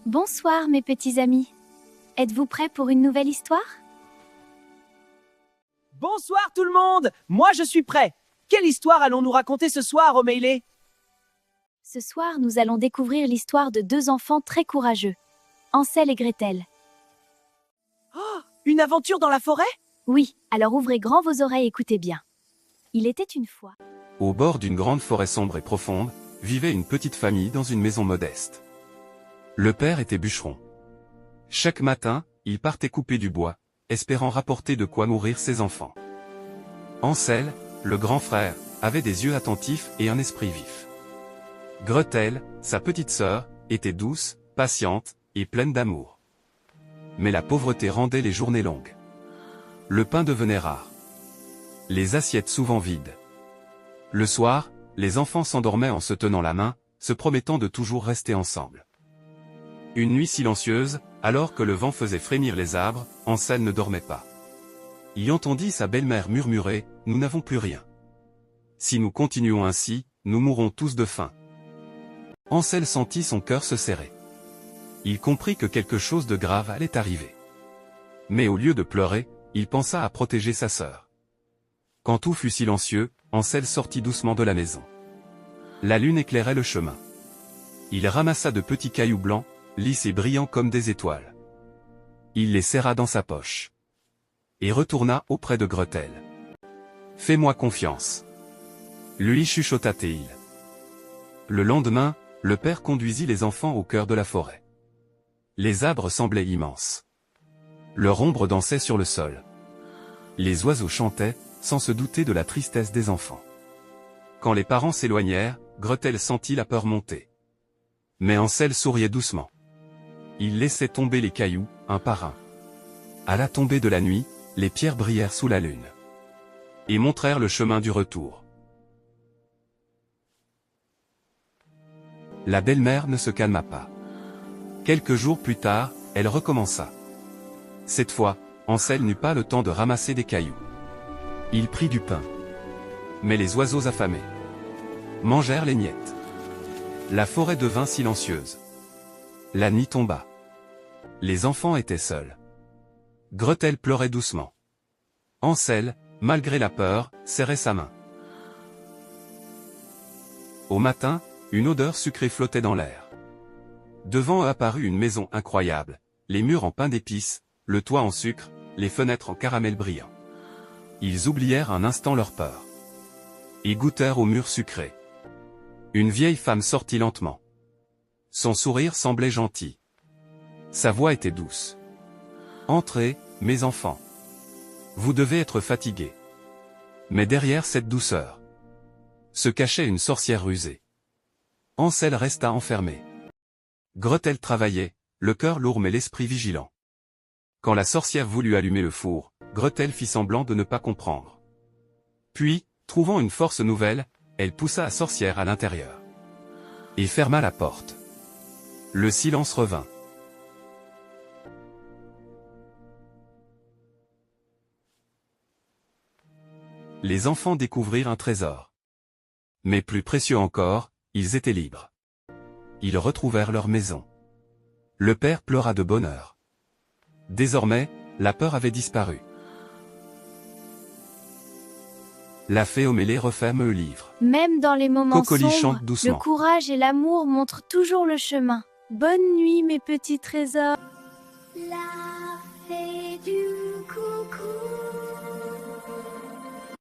Bonsoir mes petits amis. Êtes-vous prêts pour une nouvelle histoire? Bonsoir tout le monde. Moi je suis prêt. Quelle histoire allons-nous raconter ce soir, O'Malley? Ce soir, nous allons découvrir l'histoire de deux enfants très courageux, Hansel et Gretel. Oh, une aventure dans la forêt? Oui, alors ouvrez grand vos oreilles et écoutez bien. Il était une fois. Au bord d'une grande forêt sombre et profonde, vivait une petite famille dans une maison modeste. Le père était bûcheron. Chaque matin, il partait couper du bois, espérant rapporter de quoi nourrir ses enfants. Hansel, le grand frère, avait des yeux attentifs et un esprit vif. Gretel, sa petite sœur, était douce, patiente et pleine d'amour. Mais la pauvreté rendait les journées longues. Le pain devenait rare. Les assiettes souvent vides. Le soir, les enfants s'endormaient en se tenant la main, se promettant de toujours rester ensemble. Une nuit silencieuse, alors que le vent faisait frémir les arbres, Hansel ne dormait pas. Il entendit sa belle-mère murmurer « Nous n'avons plus rien. Si nous continuons ainsi, nous mourrons tous de faim. » Hansel sentit son cœur se serrer. Il comprit que quelque chose de grave allait arriver. Mais au lieu de pleurer, il pensa à protéger sa sœur. Quand tout fut silencieux, Hansel sortit doucement de la maison. La lune éclairait le chemin. Il ramassa de petits cailloux blancs, lisses et brillants comme des étoiles. Il les serra dans sa poche. Et retourna auprès de Gretel. « Fais-moi confiance. » lui chuchota-t-il. Le lendemain, le père conduisit les enfants au cœur de la forêt. Les arbres semblaient immenses. Leur ombre dansait sur le sol. Les oiseaux chantaient, sans se douter de la tristesse des enfants. Quand les parents s'éloignèrent, Gretel sentit la peur monter. Mais Hansel souriait doucement. Il laissait tomber les cailloux, un par un. À la tombée de la nuit, les pierres brillèrent sous la lune. Et montrèrent le chemin du retour. La belle-mère ne se calma pas. Quelques jours plus tard, elle recommença. Cette fois, Hansel n'eut pas le temps de ramasser des cailloux. Il prit du pain. Mais les oiseaux affamés mangèrent les miettes. La forêt devint silencieuse. La nuit tomba. Les enfants étaient seuls. Gretel pleurait doucement. Hansel, malgré la peur, serrait sa main. Au matin, une odeur sucrée flottait dans l'air. Devant eux apparut une maison incroyable, les murs en pain d'épices, le toit en sucre, les fenêtres en caramel brillant. Ils oublièrent un instant leur peur. Et goûtèrent au mur sucré. Une vieille femme sortit lentement. Son sourire semblait gentil. Sa voix était douce. « Entrez, mes enfants. Vous devez être fatigués. » Mais derrière cette douceur se cachait une sorcière rusée. Hansel resta enfermé. Gretel travaillait, le cœur lourd mais l'esprit vigilant. Quand la sorcière voulut allumer le four, Gretel fit semblant de ne pas comprendre. Puis, trouvant une force nouvelle, elle poussa la sorcière à l'intérieur. Et ferma la porte. Le silence revint. Les enfants découvrirent un trésor. Mais plus précieux encore, ils étaient libres. Ils retrouvèrent leur maison. Le père pleura de bonheur. Désormais, la peur avait disparu. La fée O'Malley referme le livre. Même dans les moments Cocoli sombres, chante doucement. le courage et l'amour montrent toujours le chemin. Bonne nuit mes petits trésors.